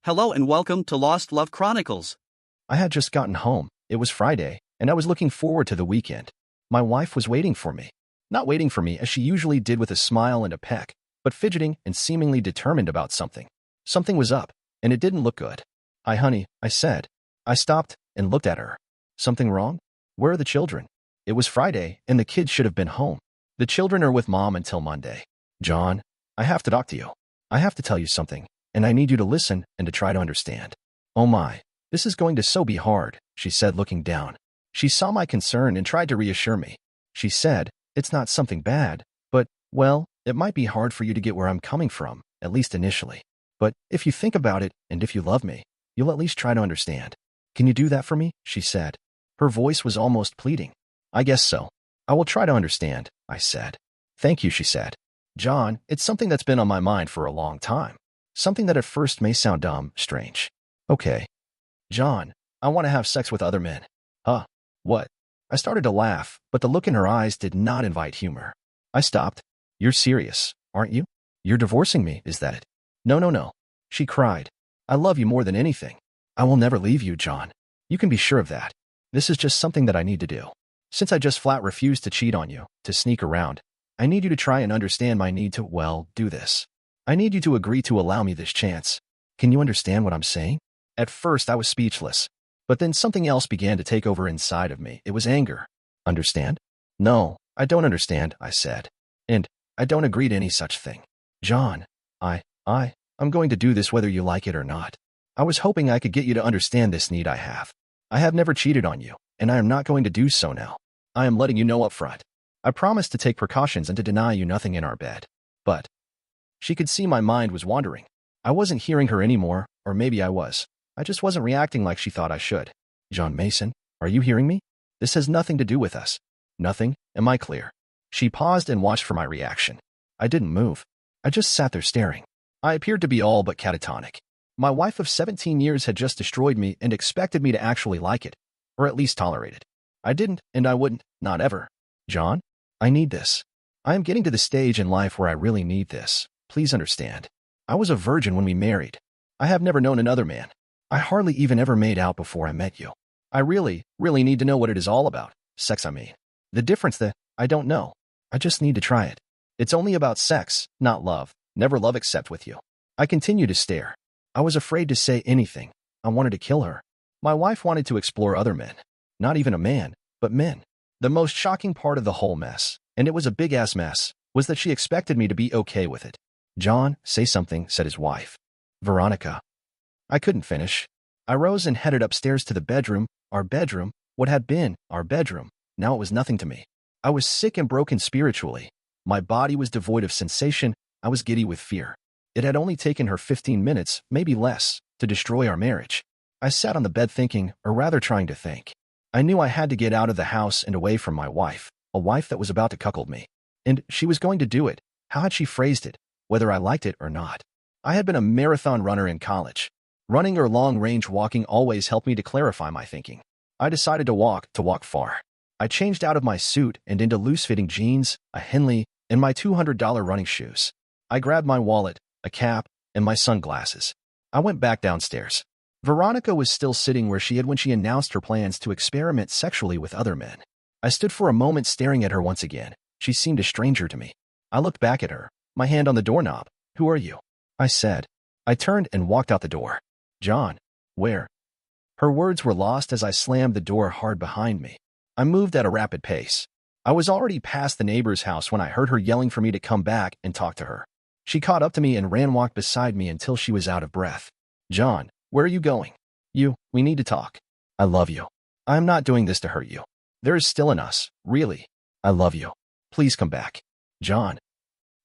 Hello and welcome to Lost Love Chronicles. I had just gotten home. It was Friday, and I was looking forward to the weekend. My wife was waiting for me. Not waiting for me as she usually did with a smile and a peck, but fidgeting and seemingly determined about something. Something was up, and it didn't look good. Honey, I said. I stopped and looked at her. Something wrong? Where are the children? It was Friday, and the kids should have been home. The children are with Mom until Monday. John, I have to talk to you. I have to tell you something, and I need you to listen and to try to understand. Oh my, this is going to so be hard, she said, looking down. She saw my concern and tried to reassure me. She said, it's not something bad, but, well, it might be hard for you to get where I'm coming from, at least initially. But if you think about it, and if you love me, you'll at least try to understand. Can you do that for me? She said. Her voice was almost pleading. I guess so. I will try to understand, I said. Thank you, she said. John, it's something that's been on my mind for a long time. Something that at first may sound dumb, strange. Okay. John, I want to have sex with other men. Huh? What? I started to laugh, but the look in her eyes did not invite humor. I stopped. You're serious, aren't you? You're divorcing me, is that it? No. She cried. I love you more than anything. I will never leave you, John. You can be sure of that. This is just something that I need to do. Since I just flat refused to cheat on you, to sneak around, I need you to try and understand my need to, well, do this. I need you to agree to allow me this chance. Can you understand what I'm saying? At first, I was speechless. But then something else began to take over inside of me. It was anger. Understand? No, I don't understand, I said. And I don't agree to any such thing. John, I'm going to do this whether you like it or not. I was hoping I could get you to understand this need I have. I have never cheated on you, and I am not going to do so now. I am letting you know up front. I promise to take precautions and to deny you nothing in our bed. But she could see my mind was wandering. I wasn't hearing her anymore, or maybe I was. I just wasn't reacting like she thought I should. John Mason, are you hearing me? This has nothing to do with us. Nothing? Am I clear? She paused and watched for my reaction. I didn't move. I just sat there staring. I appeared to be all but catatonic. My wife of 17 years had just destroyed me and expected me to actually like it, or at least tolerate it. I didn't, and I wouldn't, not ever. John, I need this. I am getting to the stage in life where I really need this. Please understand. I was a virgin when we married. I have never known another man. I hardly even ever made out before I met you. I really need to know what it is all about. Sex, I mean. The difference that I don't know. I just need to try it. It's only about sex, not love. Never love except with you. I continued to stare. I was afraid to say anything. I wanted to kill her. My wife wanted to explore other men. Not even a man, but men. The most shocking part of the whole mess, and it was a big-ass mess, was that she expected me to be okay with it. John, say something, said his wife. Veronica. I couldn't finish. I rose and headed upstairs to the bedroom, our bedroom, what had been our bedroom. Now it was nothing to me. I was sick and broken spiritually. My body was devoid of sensation. I was giddy with fear. It had only taken her 15 minutes, maybe less, to destroy our marriage. I sat on the bed thinking, or rather trying to think. I knew I had to get out of the house and away from my wife, a wife that was about to cuckold me. And she was going to do it. How had she phrased it? Whether I liked it or not. I had been a marathon runner in college. Running or long-range walking always helped me to clarify my thinking. I decided to walk far. I changed out of my suit and into loose-fitting jeans, a Henley, and my $200 running shoes. I grabbed my wallet, a cap, and my sunglasses. I went back downstairs. Veronica was still sitting where she had when she announced her plans to experiment sexually with other men. I stood for a moment staring at her once again. She seemed a stranger to me. I looked back at her, my hand on the doorknob. Who are you? I said. I turned and walked out the door. John, where? Her words were lost as I slammed the door hard behind me. I moved at a rapid pace. I was already past the neighbor's house when I heard her yelling for me to come back and talk to her. She caught up to me and walked beside me until she was out of breath. John, where are you going? We need to talk. I love you. I am not doing this to hurt you. There is still in us, really. I love you. Please come back. John.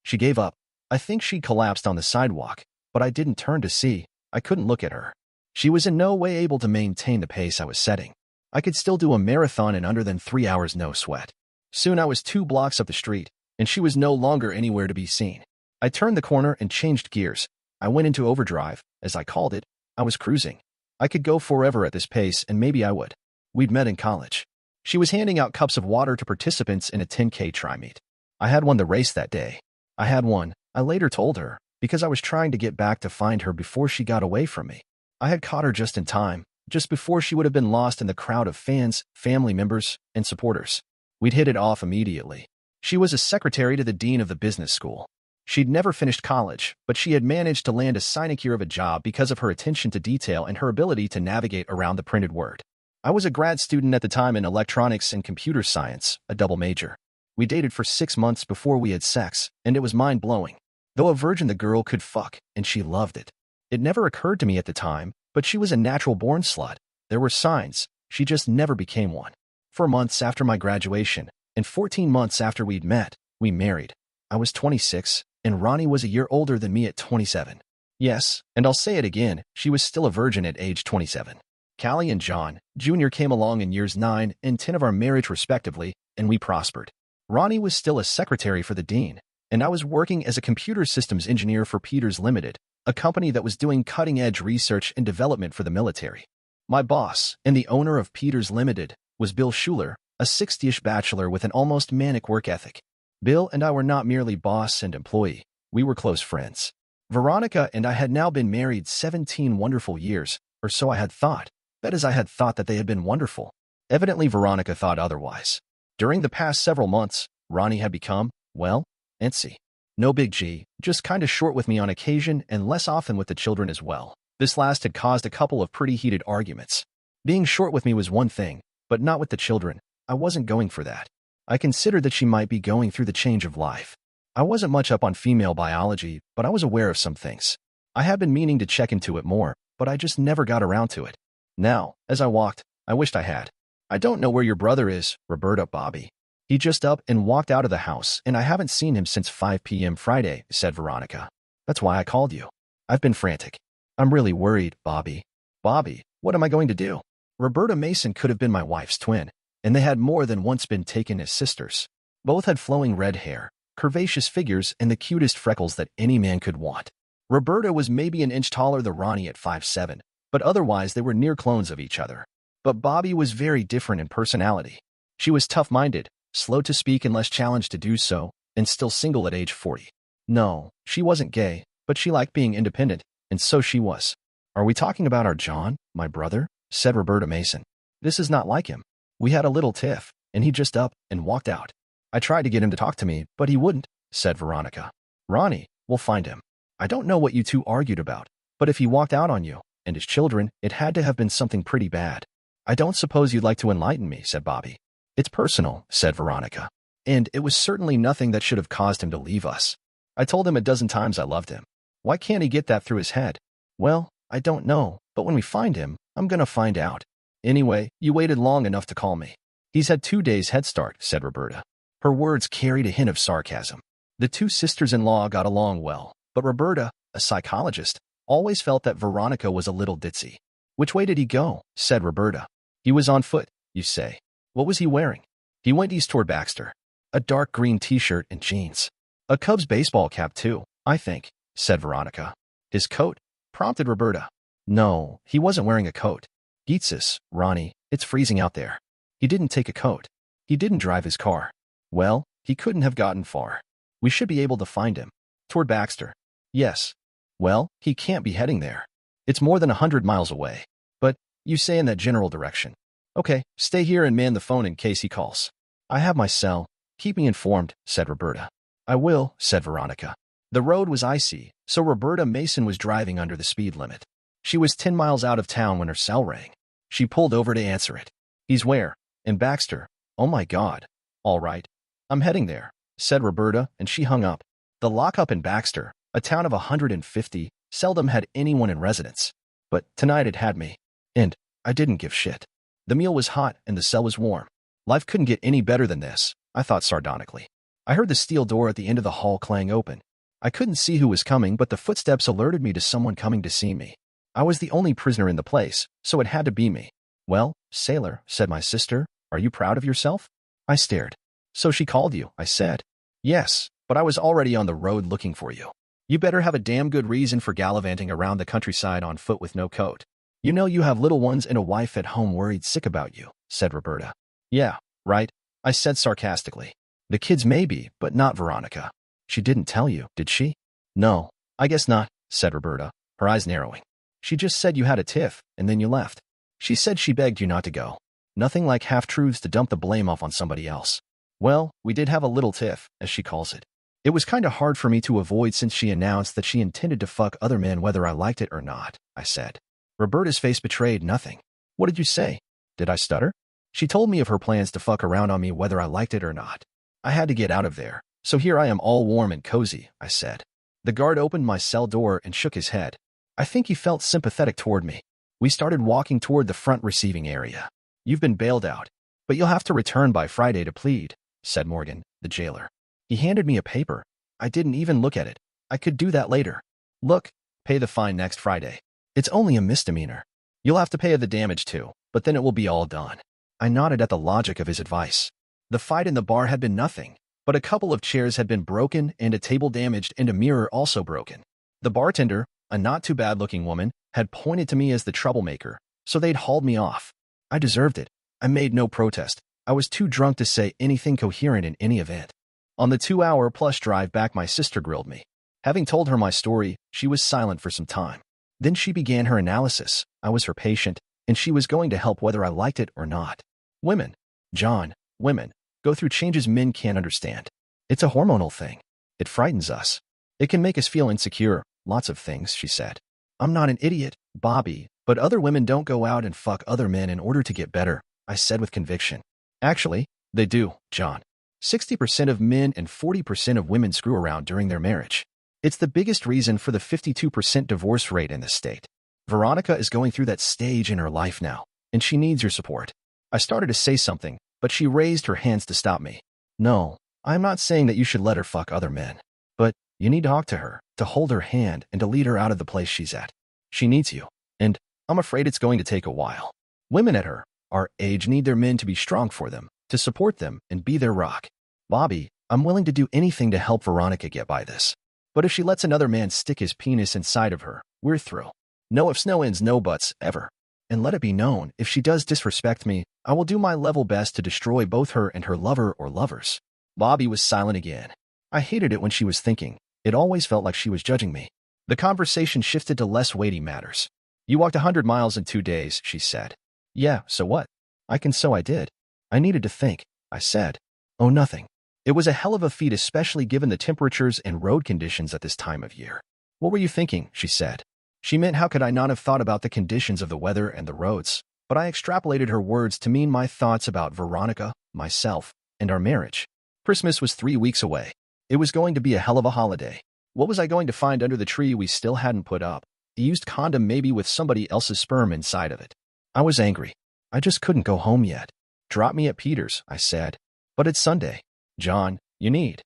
She gave up. I think she collapsed on the sidewalk, but I didn't turn to see. I couldn't look at her. She was in no way able to maintain the pace I was setting. I could still do a marathon in under than 3 hours, no sweat. Soon I was 2 blocks up the street, and she was no longer anywhere to be seen. I turned the corner and changed gears. I went into overdrive, as I called it. I was cruising. I could go forever at this pace, and maybe I would. We'd met in college. She was handing out cups of water to participants in a 10K tri-meet. I had won the race that day. I later told her, because I was trying to get back to find her before she got away from me. I had caught her just in time, just before she would have been lost in the crowd of fans, family members, and supporters. We'd hit it off immediately. She was a secretary to the dean of the business school. She'd never finished college, but she had managed to land a sinecure of a job because of her attention to detail and her ability to navigate around the printed word. I was a grad student at the time in electronics and computer science, a double major. We dated for 6 months before we had sex, and it was mind-blowing. Though a virgin, the girl could fuck, and she loved it. It never occurred to me at the time, but she was a natural-born slut. There were signs, she just never became one. 4 months after my graduation, and 14 months after we'd met, we married. I was 26, and Ronnie was a year older than me at 27. Yes, and I'll say it again, she was still a virgin at age 27. Callie and John, Jr. came along in years 9 and 10 of our marriage respectively, and we prospered. Ronnie was still a secretary for the dean, and I was working as a computer systems engineer for Peters Limited, a company that was doing cutting-edge research and development for the military. My boss, and the owner of Peters Limited, was Bill Schuler, a 60-ish bachelor with an almost manic work ethic. Bill and I were not merely boss and employee, we were close friends. Veronica and I had now been married 17 wonderful years, or so I had thought. That is, I had thought that they had been wonderful. Evidently, Veronica thought otherwise. During the past several months, Ronnie had become, well, antsy. No big G, just kinda short with me on occasion and less often with the children as well. This last had caused a couple of pretty heated arguments. Being short with me was one thing, but not with the children. I wasn't going for that. I considered that she might be going through the change of life. I wasn't much up on female biology, but I was aware of some things. I had been meaning to check into it more, but I just never got around to it. Now, as I walked, I wished I had. I don't know where your brother is, Roberta, Bobby. He just up and walked out of the house, and I haven't seen him since 5 p.m. Friday, said Veronica. That's why I called you. I've been frantic. I'm really worried, Bobby. Bobby, what am I going to do? Roberta Mason could have been my wife's twin, and they had more than once been taken as sisters. Both had flowing red hair, curvaceous figures, and the cutest freckles that any man could want. Roberta was maybe an inch taller than Ronnie at 5'7", but otherwise they were near clones of each other. But Bobby was very different in personality. She was tough-minded, slow to speak unless challenged to do so, and still single at age 40. No, she wasn't gay, but she liked being independent, and so she was. Are we talking about our John, my brother? Said Roberta Mason. This is not like him. We had a little tiff, and he just up and walked out. I tried to get him to talk to me, but he wouldn't, said Veronica. Ronnie, we'll find him. I don't know what you two argued about, but if he walked out on you and his children, it had to have been something pretty bad. I don't suppose you'd like to enlighten me, said Bobby. It's personal, said Veronica. And it was certainly nothing that should have caused him to leave us. I told him a dozen times I loved him. Why can't he get that through his head? Well, I don't know, but when we find him, I'm gonna find out. Anyway, you waited long enough to call me. He's had 2 days head start, said Roberta. Her words carried a hint of sarcasm. The two sisters-in-law got along well, but Roberta, a psychologist, always felt that Veronica was a little ditzy. Which way did he go? Said Roberta. He was on foot, you say. What was he wearing? He went east toward Baxter. A dark green t-shirt and jeans. A Cubs baseball cap too, I think, said Veronica. His coat? Prompted Roberta. No, he wasn't wearing a coat. Geetsis, Ronnie, it's freezing out there. He didn't take a coat. He didn't drive his car. Well, he couldn't have gotten far. We should be able to find him. Toward Baxter. Yes. Well, he can't be heading there. It's more than 100 miles away. But, you say in that general direction. Okay, stay here and man the phone in case he calls. I have my cell. Keep me informed, said Roberta. I will, said Veronica. The road was icy, so Roberta Mason was driving under the speed limit. She was 10 miles out of town when her cell rang. She pulled over to answer it. He's where? In Baxter. Oh my God. All right. I'm heading there, said Roberta, and she hung up. The lockup in Baxter, a town of 150, seldom had anyone in residence. But tonight it had me. And I didn't give shit. The meal was hot and the cell was warm. Life couldn't get any better than this, I thought sardonically. I heard the steel door at the end of the hall clang open. I couldn't see who was coming, but the footsteps alerted me to someone coming to see me. I was the only prisoner in the place, so it had to be me. Well, sailor, said my sister, are you proud of yourself? I stared. So she called you, I said. Yes, but I was already on the road looking for you. You better have a damn good reason for gallivanting around the countryside on foot with no coat. You know you have little ones and a wife at home worried sick about you, said Roberta. Yeah, right, I said sarcastically. The kids maybe, but not Veronica. She didn't tell you, did she? No, I guess not, said Roberta, her eyes narrowing. She just said you had a tiff, and then you left. She said she begged you not to go. Nothing like half-truths to dump the blame off on somebody else. Well, we did have a little tiff, as she calls it. It was kinda hard for me to avoid since she announced that she intended to fuck other men whether I liked it or not, I said. Roberta's face betrayed nothing. What did you say? Did I stutter? She told me of her plans to fuck around on me whether I liked it or not. I had to get out of there, so here I am all warm and cozy, I said. The guard opened my cell door and shook his head. I think he felt sympathetic toward me. We started walking toward the front receiving area. You've been bailed out, but you'll have to return by Friday to plead, said Morgan, the jailer. He handed me a paper. I didn't even look at it. I could do that later. Look, pay the fine next Friday. It's only a misdemeanor. You'll have to pay the damage too, but then it will be all done. I nodded at the logic of his advice. The fight in the bar had been nothing, but a couple of chairs had been broken and a table damaged and a mirror also broken. The bartender, a not-too-bad-looking woman, had pointed to me as the troublemaker, so they'd hauled me off. I deserved it. I made no protest. I was too drunk to say anything coherent in any event. On the 2-hour-plus drive back, my sister grilled me. Having told her my story, she was silent for some time. Then she began her analysis. I was her patient, and she was going to help whether I liked it or not. Women, John, women, go through changes men can't understand. It's a hormonal thing. It frightens us. It can make us feel insecure, lots of things, she said. I'm not an idiot, Bobby, but other women don't go out and fuck other men in order to get better, I said with conviction. Actually, they do, John. 60% of men and 40% of women screw around during their marriage. It's the biggest reason for the 52% divorce rate in the state. Veronica is going through that stage in her life now, and she needs your support. I started to say something, but she raised her hands to stop me. No, I'm not saying that you should let her fuck other men. But you need to talk to her, to hold her hand, and to lead her out of the place she's at. She needs you, and I'm afraid it's going to take a while. Women at our age need their men to be strong for them, to support them, and be their rock. Bobby, I'm willing to do anything to help Veronica get by this. But if she lets another man stick his penis inside of her, we're through. No ifs, no ands, no buts, ever. And let it be known, if she does disrespect me, I will do my level best to destroy both her and her lover or lovers. Bobby was silent again. I hated it when she was thinking. It always felt like she was judging me. The conversation shifted to less weighty matters. You walked 100 miles in 2 days, she said. Yeah, so what? So I did. I needed to think, I said. Oh, nothing. It was a hell of a feat, especially given the temperatures and road conditions at this time of year. What were you thinking? She said. She meant how could I not have thought about the conditions of the weather and the roads, but I extrapolated her words to mean my thoughts about Veronica, myself, and our marriage. Christmas was 3 weeks away. It was going to be a hell of a holiday. What was I going to find under the tree we still hadn't put up? A used condom, maybe with somebody else's sperm inside of it. I was angry. I just couldn't go home yet. Drop me at Peter's, I said. But it's Sunday. John, you need.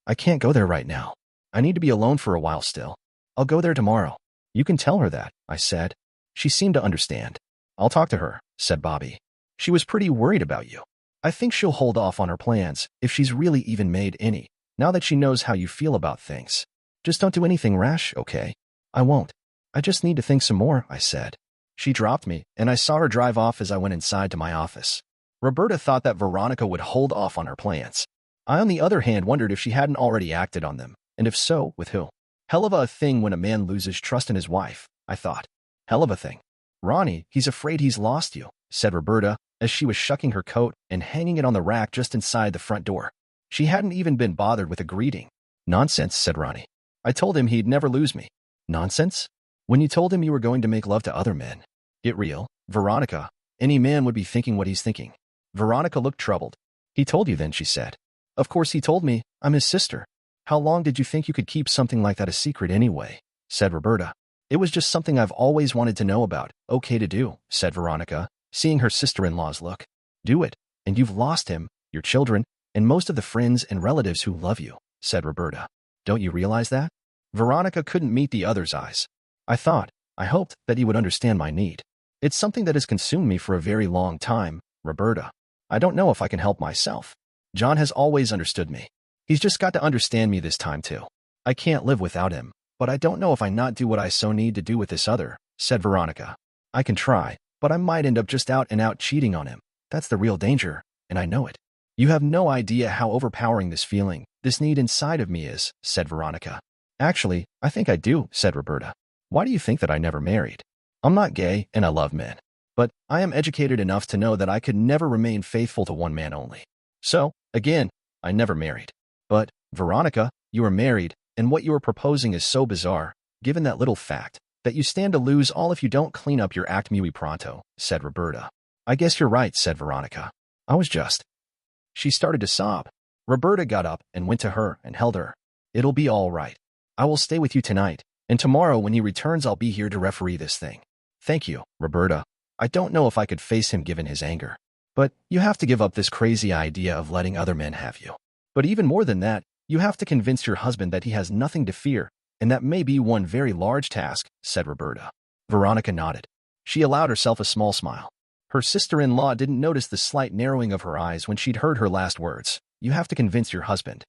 I can't go there right now. I need to be alone for a while still. I'll go there tomorrow. You can tell her that, I said. She seemed to understand. I'll talk to her, said Bobby. She was pretty worried about you. I think she'll hold off on her plans, if she's really even made any, now that she knows how you feel about things. Just don't do anything rash, okay? I won't. I just need to think some more, I said. She dropped me, and I saw her drive off as I went inside to my office. Roberta thought that Veronica would hold off on her plans. I, on the other hand, wondered if she hadn't already acted on them, and if so, with who. Hell of a thing when a man loses trust in his wife, I thought. Hell of a thing. Ronnie, he's afraid he's lost you, said Roberta, as she was shucking her coat and hanging it on the rack just inside the front door. She hadn't even been bothered with a greeting. Nonsense, said Ronnie. I told him he'd never lose me. Nonsense? When you told him you were going to make love to other men. Get real, Veronica. Any man would be thinking what he's thinking. Veronica looked troubled. He told you then, she said. Of course he told me. I'm his sister. How long did you think you could keep something like that a secret anyway? Said Roberta. It was just something I've always wanted to know about. Okay to do, said Veronica, seeing her sister-in-law's look. Do it, and you've lost him, your children, and most of the friends and relatives who love you, said Roberta. Don't you realize that? Veronica couldn't meet the other's eyes. I hoped that he would understand my need. It's something that has consumed me for a very long time, Roberta. I don't know if I can help myself. John has always understood me. He's just got to understand me this time too. I can't live without him, but I don't know if I not do what I so need to do with this other, said Veronica. I can try, but I might end up just out and out cheating on him. That's the real danger, and I know it. You have no idea how overpowering this feeling, this need inside of me is, said Veronica. Actually, I think I do, said Roberta. Why do you think that I never married? I'm not gay and I love men. But I am educated enough to know that I could never remain faithful to one man only. So, again, I never married. But, Veronica, you are married, and what you are proposing is so bizarre, given that little fact, that you stand to lose all if you don't clean up your act muy pronto, said Roberta. I guess you're right, said Veronica. I was just. She started to sob. Roberta got up and went to her and held her. It'll be all right. I will stay with you tonight, and tomorrow when he returns I'll be here to referee this thing. Thank you, Roberta. I don't know if I could face him given his anger. But you have to give up this crazy idea of letting other men have you. But even more than that, you have to convince your husband that he has nothing to fear, and that may be one very large task, said Roberta. Veronica nodded. She allowed herself a small smile. Her sister-in-law didn't notice the slight narrowing of her eyes when she'd heard her last words. You have to convince your husband.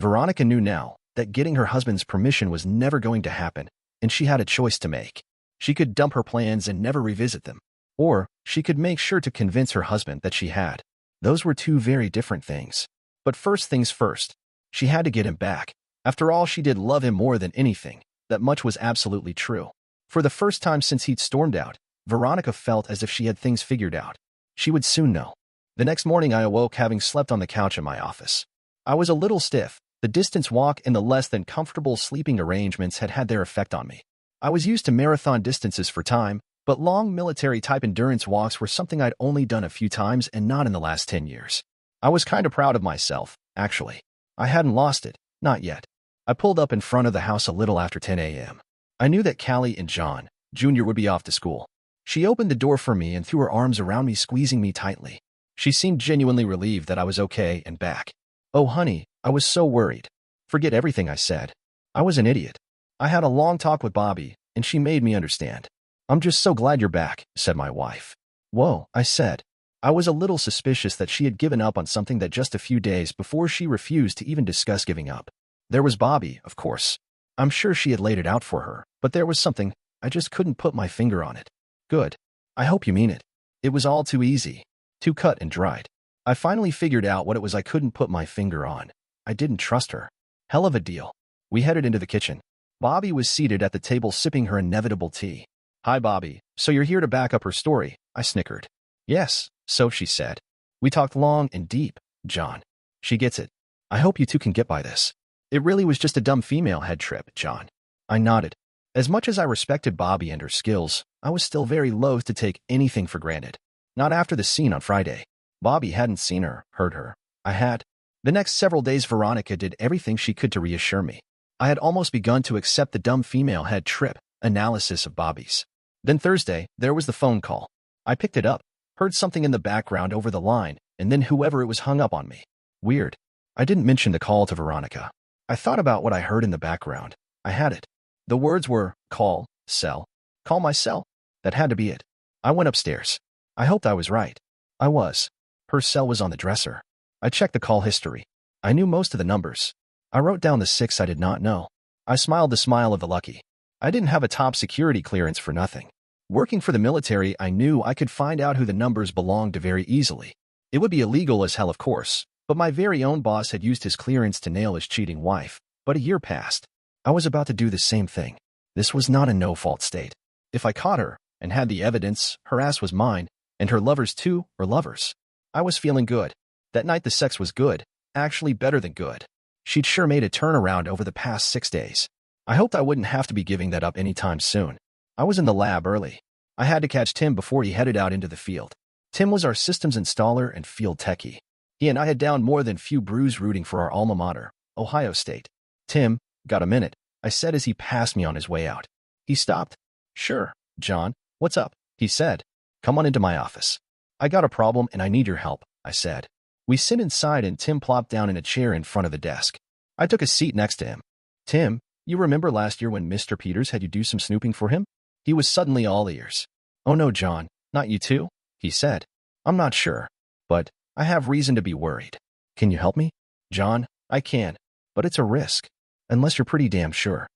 Veronica knew now that getting her husband's permission was never going to happen, and she had a choice to make. She could dump her plans and never revisit them, or she could make sure to convince her husband that she had. Those were two very different things. But first things first, she had to get him back. After all, she did love him more than anything. That much was absolutely true. For the first time since he'd stormed out, Veronica felt as if she had things figured out. She would soon know. The next morning I awoke having slept on the couch in my office. I was a little stiff. The distance walk and the less than comfortable sleeping arrangements had had their effect on me. I was used to marathon distances for time, but long military-type endurance walks were something I'd only done a few times and not in the last 10 years. I was kind of proud of myself, actually. I hadn't lost it, not yet. I pulled up in front of the house a little after 10 a.m. I knew that Callie and John, Jr. would be off to school. She opened the door for me and threw her arms around me, squeezing me tightly. She seemed genuinely relieved that I was okay and back. Oh, honey, I was so worried. Forget everything I said. I was an idiot. I had a long talk with Bobby, and she made me understand. I'm just so glad you're back, said my wife. Whoa, I said. I was a little suspicious that she had given up on something that just a few days before she refused to even discuss giving up. There was Bobby, of course. I'm sure she had laid it out for her, but there was something, I just couldn't put my finger on it. Good. I hope you mean it. It was all too easy. Too cut and dried. I finally figured out what it was I couldn't put my finger on. I didn't trust her. Hell of a deal. We headed into the kitchen. Bobby was seated at the table sipping her inevitable tea. Hi, Bobby. So you're here to back up her story, I snickered. Yes, so she said. We talked long and deep, John. She gets it. I hope you two can get by this. It really was just a dumb female head trip, John. I nodded. As much as I respected Bobby and her skills, I was still very loath to take anything for granted. Not after the scene on Friday. Bobby hadn't seen her, heard her. I had. The next several days, Veronica did everything she could to reassure me. I had almost begun to accept the dumb female head trip analysis of Bobby's. Then Thursday, there was the phone call. I picked it up, heard something in the background over the line, and then whoever it was hung up on me. Weird. I didn't mention the call to Veronica. I thought about what I heard in the background. I had it. The words were, call, cell. Call my cell. That had to be it. I went upstairs. I hoped I was right. I was. Her cell was on the dresser. I checked the call history. I knew most of the numbers. I wrote down the 6 I did not know. I smiled the smile of the lucky. I didn't have a top security clearance for nothing. Working for the military, I knew I could find out who the numbers belonged to very easily. It would be illegal as hell, of course, but my very own boss had used his clearance to nail his cheating wife. But a year passed. I was about to do the same thing. This was not a no-fault state. If I caught her and had the evidence, her ass was mine, and her lovers too, or lovers. I was feeling good. That night the sex was good, actually better than good. She'd sure made a turnaround over the past 6 days. I hoped I wouldn't have to be giving that up anytime soon. I was in the lab early. I had to catch Tim before he headed out into the field. Tim was our systems installer and field techie. He and I had downed more than few brews rooting for our alma mater, Ohio State. Tim, got a minute, I said as he passed me on his way out. He stopped. Sure, John, what's up? He said. Come on into my office. I got a problem and I need your help, I said. We sit inside and Tim plopped down in a chair in front of the desk. I took a seat next to him. Tim, you remember last year when Mr. Peters had you do some snooping for him? He was suddenly all ears. Oh no, John, not you too? He said. I'm not sure, but I have reason to be worried. Can you help me? John, I can, but it's a risk. Unless you're pretty damn sure.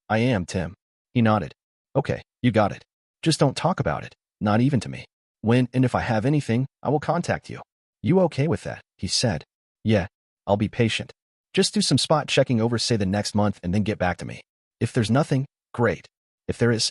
I am, Tim. He nodded. Okay, you got it. Just don't talk about it, not even to me. When and if I have anything, I will contact you. You okay with that? He said. Yeah, I'll be patient. Just do some spot checking over, say the next month, and then get back to me. If there's nothing, great. If there is,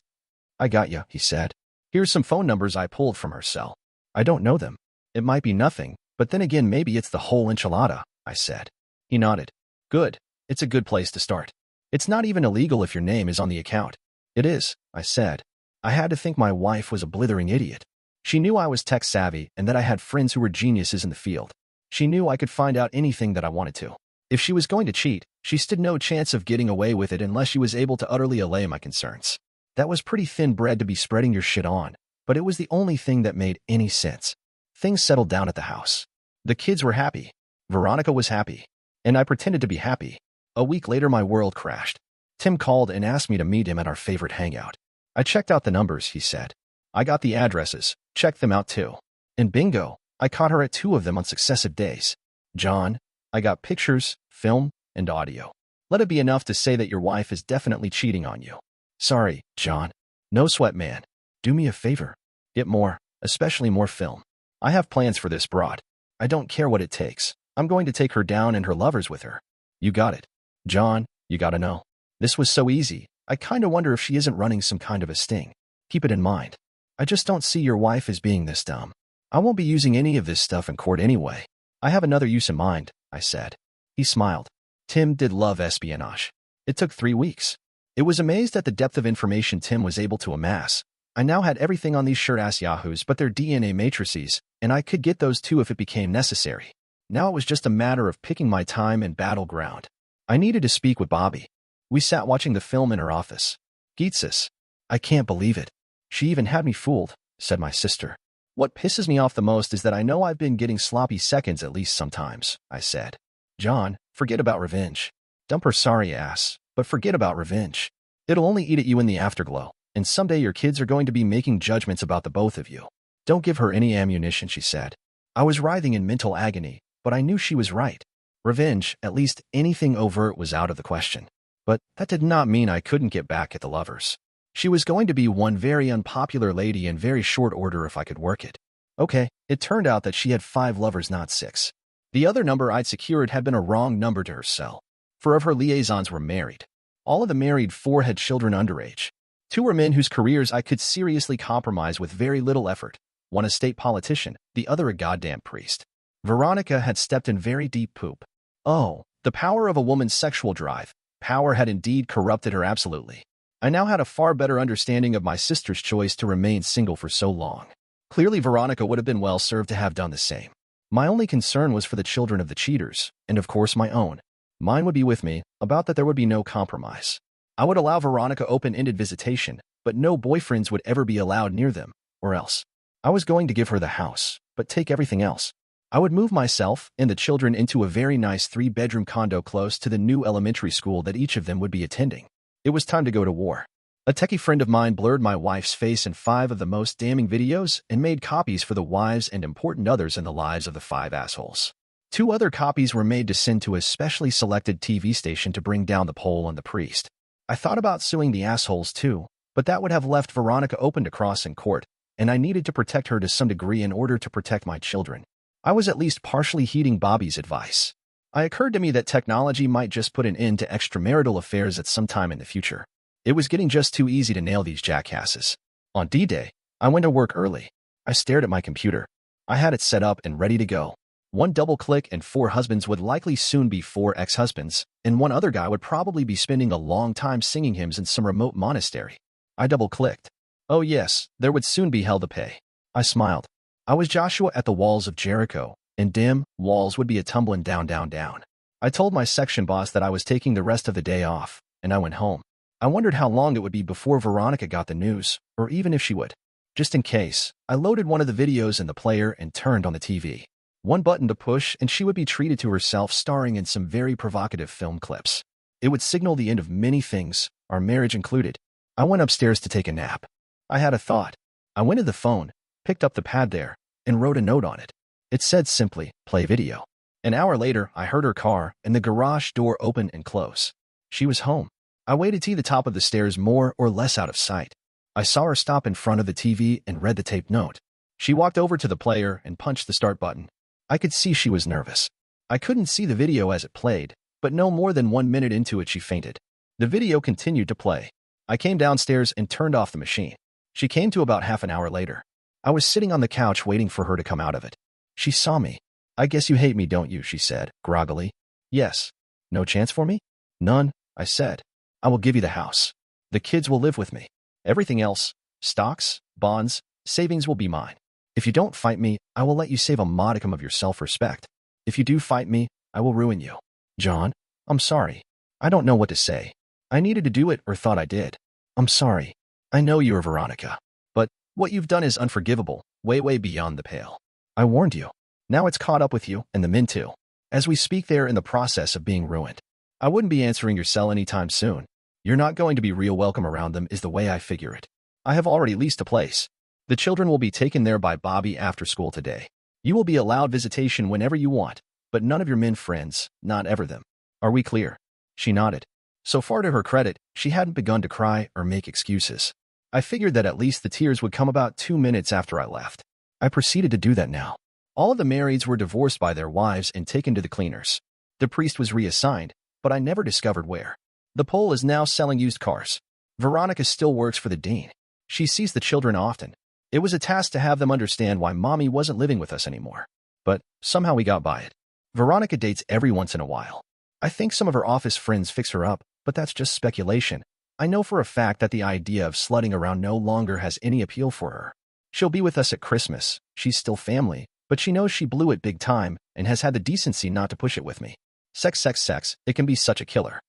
I got you, he said. Here's some phone numbers I pulled from her cell. I don't know them. It might be nothing, but then again maybe it's the whole enchilada, I said. He nodded. Good. It's a good place to start. It's not even illegal if your name is on the account. It is, I said. I had to think my wife was a blithering idiot. She knew I was tech-savvy and that I had friends who were geniuses in the field. She knew I could find out anything that I wanted to. If she was going to cheat, she stood no chance of getting away with it unless she was able to utterly allay my concerns. That was pretty thin bread to be spreading your shit on, but it was the only thing that made any sense. Things settled down at the house. The kids were happy. Veronica was happy. And I pretended to be happy. A week later, my world crashed. Tim called and asked me to meet him at our favorite hangout. I checked out the numbers, he said. I got the addresses, checked them out too. And bingo, I caught her at 2 of them on successive days. John, I got pictures, film, and audio. Let it be enough to say that your wife is definitely cheating on you. Sorry, John. No sweat, man. Do me a favor. Get more, especially more film. I have plans for this broad. I don't care what it takes. I'm going to take her down and her lovers with her. You got it. John, you gotta know. This was so easy, I kinda wonder if she isn't running some kind of a sting. Keep it in mind. I just don't see your wife as being this dumb. I won't be using any of this stuff in court anyway. I have another use in mind, I said. He smiled. Tim did love espionage. It took 3 weeks. It was amazed at the depth of information Tim was able to amass. I now had everything on these shirt-ass yahoos but their DNA matrices, and I could get those too if it became necessary. Now it was just a matter of picking my time and battleground. I needed to speak with Bobby. We sat watching the film in her office. Geetsis. I can't believe it. She even had me fooled, said my sister. What pisses me off the most is that I know I've been getting sloppy seconds at least sometimes, I said. John, forget about revenge. Dump her sorry ass, but forget about revenge. It'll only eat at you in the afterglow, and someday your kids are going to be making judgments about the both of you. Don't give her any ammunition, she said. I was writhing in mental agony, but I knew she was right. Revenge, at least anything overt, was out of the question. But that did not mean I couldn't get back at the lovers. She was going to be one very unpopular lady in very short order if I could work it. Okay, it turned out that she had 5 lovers, not 6. The other number I'd secured had been a wrong number to her cell. 4 of her liaisons were married. All of the married 4 had children underage. 2 were men whose careers I could seriously compromise with very little effort. One a state politician, the other a goddamn priest. Veronica had stepped in very deep poop. Oh, the power of a woman's sexual drive. Power had indeed corrupted her absolutely. I now had a far better understanding of my sister's choice to remain single for so long. Clearly, Veronica would have been well served to have done the same. My only concern was for the children of the cheaters, and of course my own. Mine would be with me, about that there would be no compromise. I would allow Veronica open-ended visitation, but no boyfriends would ever be allowed near them, or else. I was going to give her the house, but take everything else. I would move myself and the children into a very nice 3-bedroom condo close to the new elementary school that each of them would be attending. It was time to go to war. A techie friend of mine blurred my wife's face in 5 of the most damning videos and made copies for the wives and important others in the lives of the 5 assholes. 2 other copies were made to send to a specially selected TV station to bring down the poll on the priest. I thought about suing the assholes too, but that would have left Veronica open to cross in court, and I needed to protect her to some degree in order to protect my children. I was at least partially heeding Bobby's advice. It occurred to me that technology might just put an end to extramarital affairs at some time in the future. It was getting just too easy to nail these jackasses. On D-Day, I went to work early. I stared at my computer. I had it set up and ready to go. 1 double click and 4 husbands would likely soon be 4 ex-husbands, and 1 other guy would probably be spending a long time singing hymns in some remote monastery. I double-clicked. Oh yes, there would soon be hell to pay. I smiled. I was Joshua at the walls of Jericho, and dim walls would be a-tumbling down, down, down. I told my section boss that I was taking the rest of the day off, and I went home. I wondered how long it would be before Veronica got the news, or even if she would. Just in case, I loaded one of the videos in the player and turned on the TV. 1 button to push and she would be treated to herself starring in some very provocative film clips. It would signal the end of many things, our marriage included. I went upstairs to take a nap. I had a thought. I went to the phone, picked up the pad there, and wrote a note on it. It said simply, play video. An hour later, I heard her car and the garage door open and close. She was home. I waited till the top of the stairs more or less out of sight. I saw her stop in front of the TV and read the taped note. She walked over to the player and punched the start button. I could see she was nervous. I couldn't see the video as it played, but no more than 1 minute into it she fainted. The video continued to play. I came downstairs and turned off the machine. She came to about half an hour later. I was sitting on the couch waiting for her to come out of it. She saw me. "I guess you hate me, don't you?" she said, groggily. "Yes." "No chance for me?" "None," I said. "I will give you the house. The kids will live with me. Everything else, stocks, bonds, savings will be mine. If you don't fight me, I will let you save a modicum of your self-respect. If you do fight me, I will ruin you." "John, I'm sorry. I don't know what to say. I needed to do it or thought I did. I'm sorry. I know you are Veronica. But what you've done is unforgivable, way, way beyond the pale. I warned you. Now it's caught up with you, and the men too. As we speak, they're in the process of being ruined. I wouldn't be answering your cell anytime soon. You're not going to be real welcome around them is the way I figure it. I have already leased a place. The children will be taken there by Bobby after school today. You will be allowed visitation whenever you want, but none of your men friends, not ever them. Are we clear?" She nodded. So far to her credit, she hadn't begun to cry or make excuses. I figured that at least the tears would come about 2 minutes after I left. I proceeded to do that now. All of the marrieds were divorced by their wives and taken to the cleaners. The priest was reassigned, but I never discovered where. The Pole is now selling used cars. Veronica still works for the dean. She sees the children often. It was a task to have them understand why Mommy wasn't living with us anymore. But somehow we got by it. Veronica dates every once in a while. I think some of her office friends fix her up, but that's just speculation. I know for a fact that the idea of slutting around no longer has any appeal for her. She'll be with us at Christmas. She's still family, but she knows she blew it big time and has had the decency not to push it with me. Sex, sex, sex, it can be such a killer.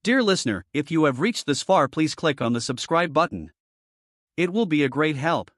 Dear listener, if you have reached this far, please click on the subscribe button. It will be a great help.